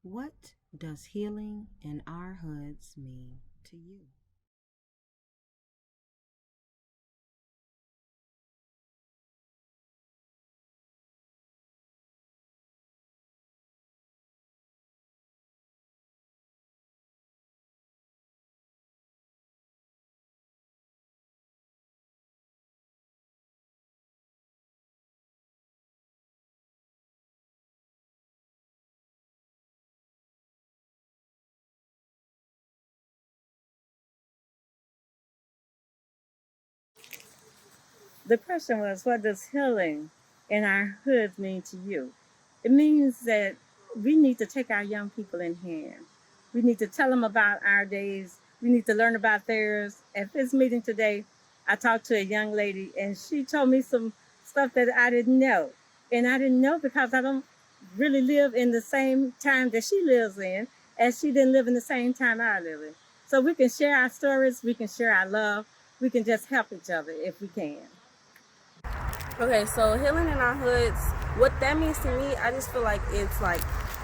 What does healing in our hoods mean to you? The question was, what does healing in our hoods mean to you? It means that we need to take our young people in hand. We need to tell them about our days. We need to learn about theirs. At this meeting today, I talked to a young lady and she told me some stuff that I didn't know. And I didn't know because I don't really live in the same time that she lives in, as she didn't live in the same time I live in. So we can share our stories, we can share our love, we can just help each other if we can. Okay, so healing in our hoods, what that means to me, I just feel like it's like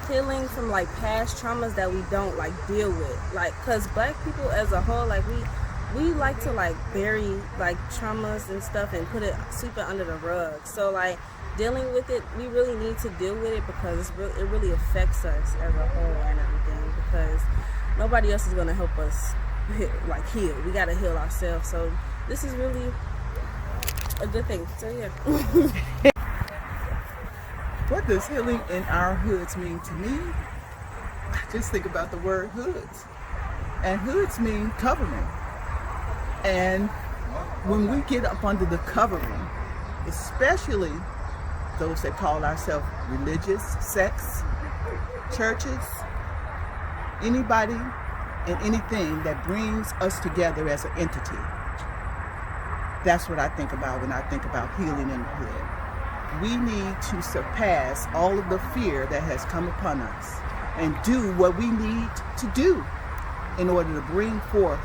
healing from like past traumas that we don't like deal with. Like, cause Black people as a whole, like we like to like bury like traumas and stuff and sweep it under the rug. So like dealing with it, we really need to deal with it because it really affects us as a whole and everything, because nobody else is gonna help us like heal. We gotta heal ourselves. So this is really a good thing. So yeah. What does healing in our hoods mean to me? I just think about the word hoods. And hoods mean covering. And when we get up under the covering, especially those that call ourselves religious sects, churches, anybody and anything that brings us together as an entity, that's what I think about when I think about healing in the hood. We need to surpass all of the fear that has come upon us and do what we need to do in order to bring forth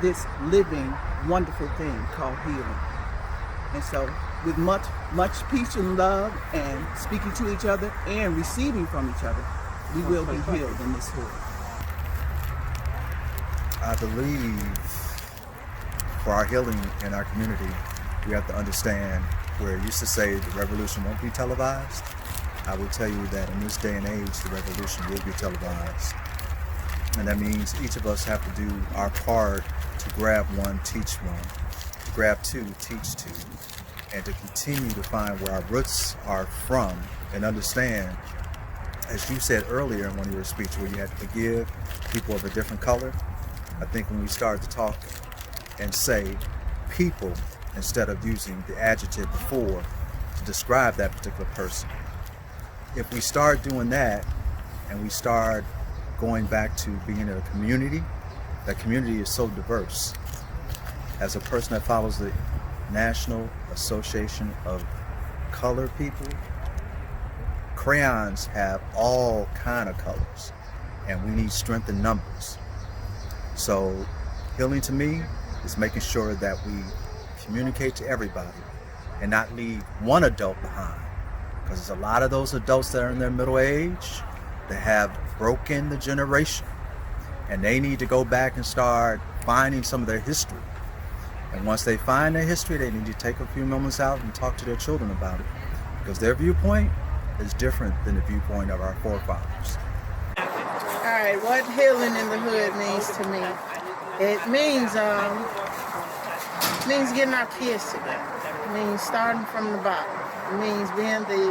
this living, wonderful thing called healing. And so with much peace and love and speaking to each other and receiving from each other, we will be healed in this hood. I believe for our healing in our community, we have to understand where it used to say the revolution won't be televised. I will tell you that in this day and age, the revolution will be televised. And that means each of us have to do our part to grab one, teach one, to grab two, teach two, and to continue to find where our roots are from and understand, as you said earlier in one of your speeches, where you had to forgive people of a different color. I think when we start to talk and say people instead of using the adjective before to describe that particular person. If we start doing that and we start going back to being in a community, that community is so diverse. As a person that follows the National Association of Colored People, crayons have all kind of colors and we need strength in numbers. So healing to me is making sure that we communicate to everybody and not leave one adult behind. Because there's a lot of those adults that are in their middle age that have broken the generation. And they need to go back and start finding some of their history. And once they find their history, they need to take a few moments out and talk to their children about it. Because their viewpoint is different than the viewpoint of our forefathers. All right, what healing in the hood means to me? It means getting our kids together. It means starting from the bottom. It means being the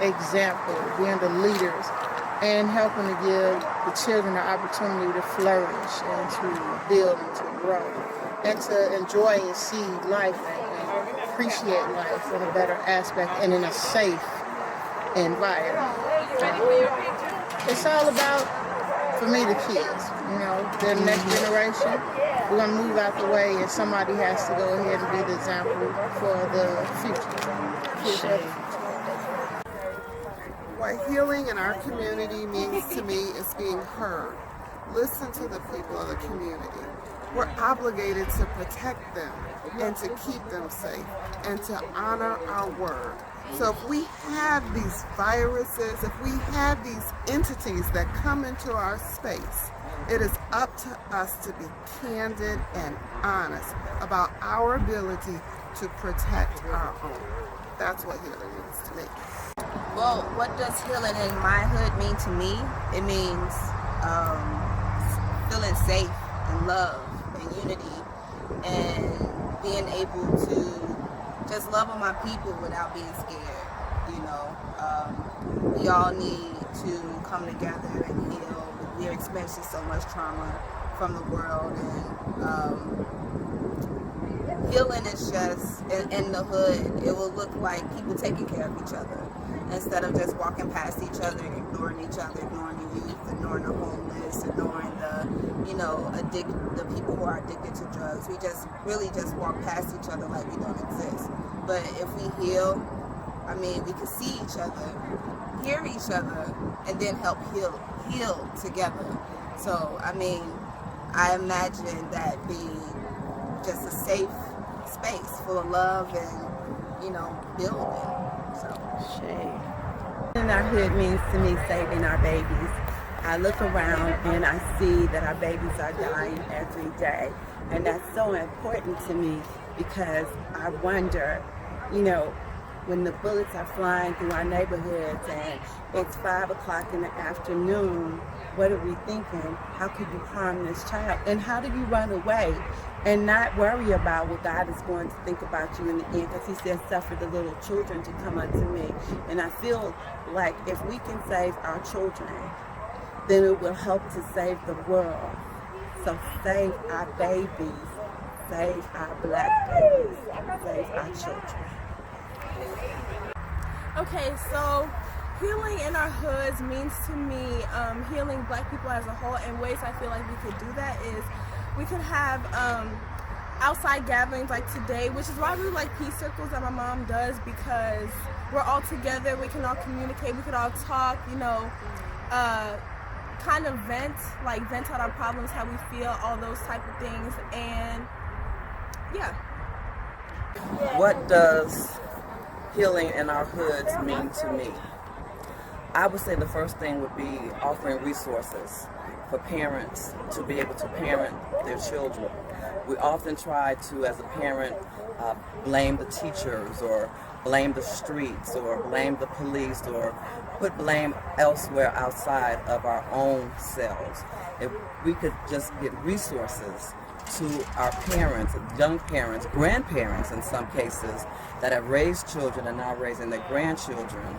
example, being the leaders, and helping to give the children the opportunity to flourish and to build and to grow, and to enjoy and see life and appreciate life in a better aspect and in a safe environment. It's all about, for me, the kids, the next generation. We're going to move out the way and somebody has to go ahead and be the example for the future. What healing in our community means to me is being heard. Listen to the people of the community. We're obligated to protect them and to keep them safe and to honor our word. So if we have these viruses, if we have these entities that come into our space, it is up to us to be candid and honest about our ability to protect our own. That's what healing means to me. Well, what does healing in my hood mean to me? It means feeling safe and love and unity and being able to just love on my people without being scared. You know, we all need to come together and heal. We're experiencing so much trauma from the world, and healing is just in the hood. It will look like people taking care of each other instead of just walking past each other, ignoring each other, ignoring the youth, ignoring the homeless, ignoring the, you know, the people who are addicted to drugs. We just really just walk past each other like we don't exist. But if we heal, I mean, we can see each other, hear each other, and then help heal together. So, I mean, I imagine that being just a safe space full of love and, you know, building. So, In our hood means to me saving our babies. I look around and I see that our babies are dying every day. And that's so important to me because I wonder, you know, when the bullets are flying through our neighborhoods and it's 5 o'clock in the afternoon, what are we thinking? How could you harm this child? And how do you run away and not worry about what God is going to think about you in the end? Because he says, suffer the little children to come unto me. And I feel like if we can save our children, then it will help to save the world. So save our babies, save our black babies, save our children. Okay, so healing in our hoods means to me healing black people as a whole, and ways I feel like we could do that is we could have outside gatherings like today, which is why I really like peace circles that my mom does, because we're all together, we can all communicate, we can all talk, you know, kind of vent out our problems, how we feel, all those type of things, and yeah. What does healing in our hoods mean to me? I would say the first thing would be offering resources for parents to be able to parent their children. We often try to, as a parent, blame the teachers or blame the streets or blame the police or put blame elsewhere outside of our own selves. If we could just get resources to our parents, young parents, grandparents in some cases, that have raised children and now raising their grandchildren,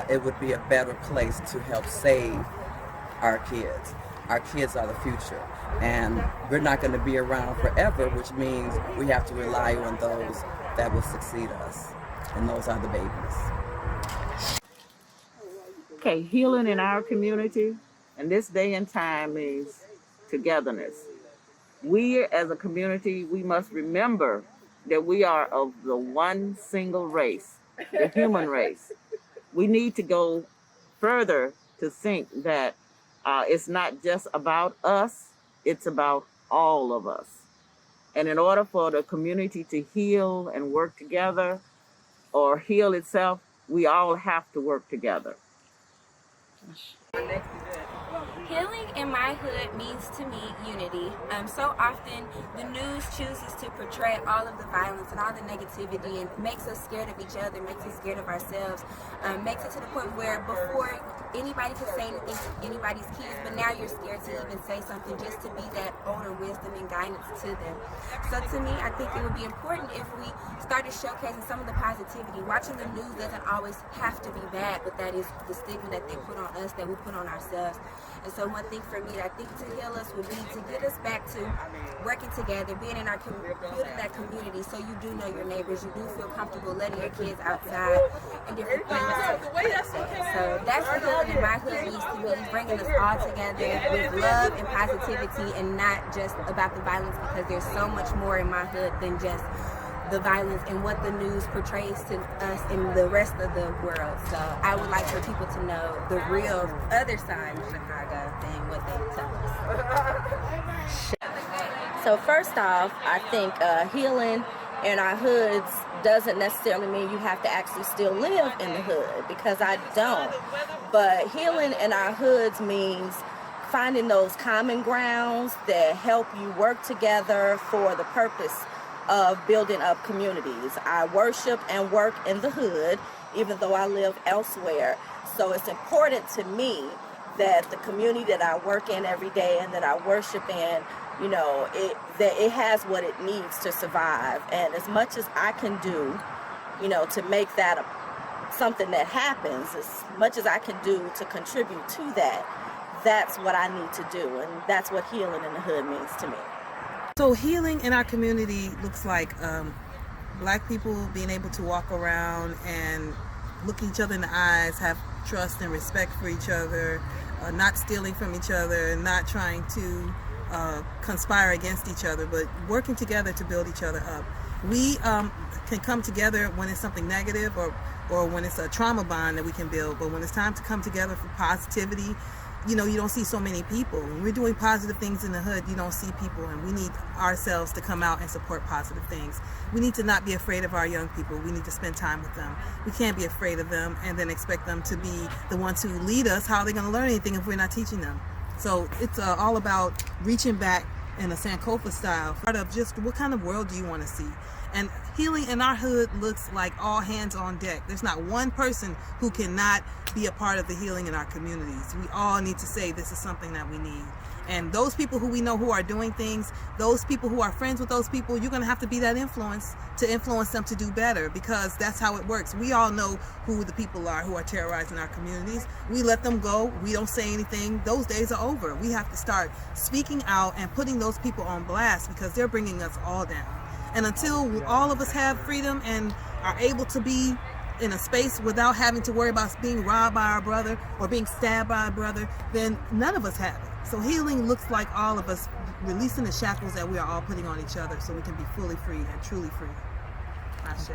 it would be a better place to help save our kids. Our kids are the future, and we're not going to be around forever, which means we have to rely on those that will succeed us, and those are the babies. Okay, healing in our community in this day and time is togetherness. We as a community, we must remember that we are of the one single race, the human race. We need to go further to think that it's not just about us, it's about all of us. And in order for the community to heal and work together or heal itself, we all have to work together. Healing in my hood means to me unity. So often the news chooses to portray all of the violence and all the negativity and makes us scared of each other, makes us scared of ourselves, makes it to the point where before anybody can say anything to anybody's kids, but now you're scared to even say something just to be that older wisdom and guidance to them. So to me, I think it would be important if we started showcasing some of the positivity. Watching the news doesn't always have to be bad, but that is the stigma that they put on us, that we put on ourselves. And so one thing for me, I think to heal us would be to get us back to working together, being in our building that community, so you do know your neighbors, you do feel comfortable letting your kids outside and different things. So that's what healing in my hood means to me, bringing us all together with love and positivity, and not just about the violence, because there's so much more in my hood than just the violence and what the news portrays to us in the rest of the world. So I would like for people to know the real other side of Chicago than what they tell us. So first off, I think healing in our hoods doesn't necessarily mean you have to actually still live in the hood, because I don't. But healing in our hoods means finding those common grounds that help you work together for the purpose of building up communities. I worship and work in the hood, even though I live elsewhere. So it's important to me that the community that I work in every day and that I worship in, that it has what it needs to survive. And as much as I can do, to make that something that happens, as much as I can do to contribute to that, that's what I need to do. And that's what healing in the hood means to me. So healing in our community looks like Black people being able to walk around and look each other in the eyes, have trust and respect for each other, not stealing from each other, not trying to conspire against each other, but working together to build each other up. We can come together when it's something negative or when it's a trauma bond that we can build, but when it's time to come together for positivity, you don't see so many people. When we're doing positive things in the hood, you don't see people, and we need ourselves to come out and support positive things. We need to not be afraid of our young people. We need to spend time with them. We can't be afraid of them and then expect them to be the ones who lead us. How are they going to learn anything if we're not teaching them? So it's all about reaching back in a Sankofa style, part of just what kind of world do you want to see? And healing in our hood looks like all hands on deck. There's not one person who cannot be a part of the healing in our communities. We all need to say this is something that we need. And those people who we know who are doing things, those people who are friends with those people, you're going to have to be that influence to influence them to do better, because that's how it works. We all know who the people are who are terrorizing our communities. We let them go. We don't say anything. Those days are over. We have to start speaking out and putting those people on blast, because they're bringing us all down. And until all of us have freedom and are able to be in a space without having to worry about being robbed by our brother or being stabbed by our brother, then none of us have it. So healing looks like all of us releasing the shackles that we are all putting on each other so we can be fully free and truly free. Ashe.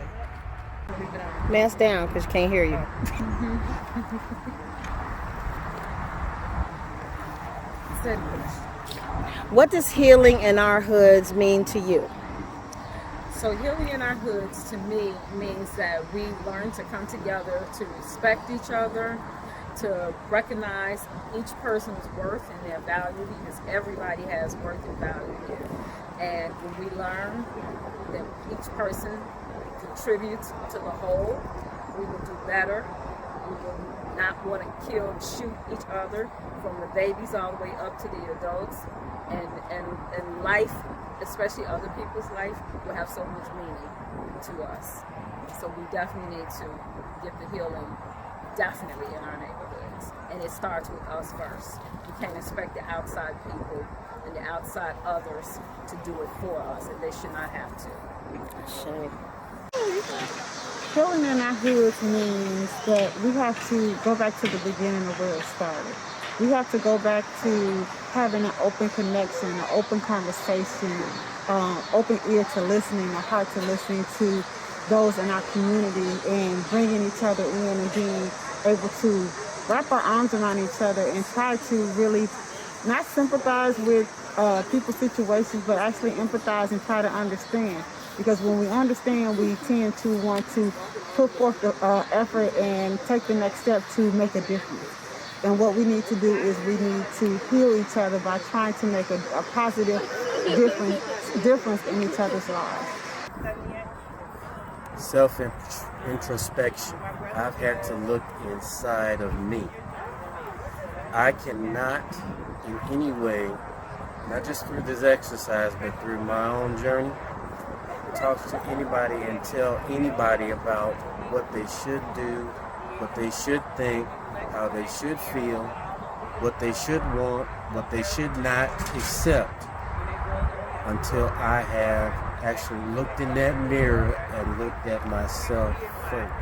Mask down because you can't hear you. What does healing in our hoods mean to you? So healing in our hoods to me means that we learn to come together, to respect each other, to recognize each person's worth and their value, because everybody has worth and value here. And when we learn that each person contributes to the whole, we will do better. We will not want to kill and shoot each other, from the babies all the way up to the adults. And life, especially other people's life, will have so much meaning to us. So we definitely need to get the healing definitely in our neighborhoods. And it starts with us first. We can't expect the outside people and the outside others to do it for us, and they should not have to. Shame. Healing in our hoods means that we have to go back to the beginning of where it started. We have to go back to having an open connection, an open conversation, open ear to listening, a heart to listening to those in our community, and bringing each other in and being able to wrap our arms around each other and try to really not sympathize with people's situations, but actually empathize and try to understand. Because when we understand, we tend to want to put forth the effort and take the next step to make a difference. And what we need to do is we need to heal each other by trying to make a positive difference in each other's lives. Self-introspection. I've had to look inside of me. I cannot in any way, not just through this exercise, but through my own journey, talk to anybody and tell anybody about what they should do, what they should think, how they should feel, what they should want, what they should not accept, until I have actually looked in that mirror and looked at myself first.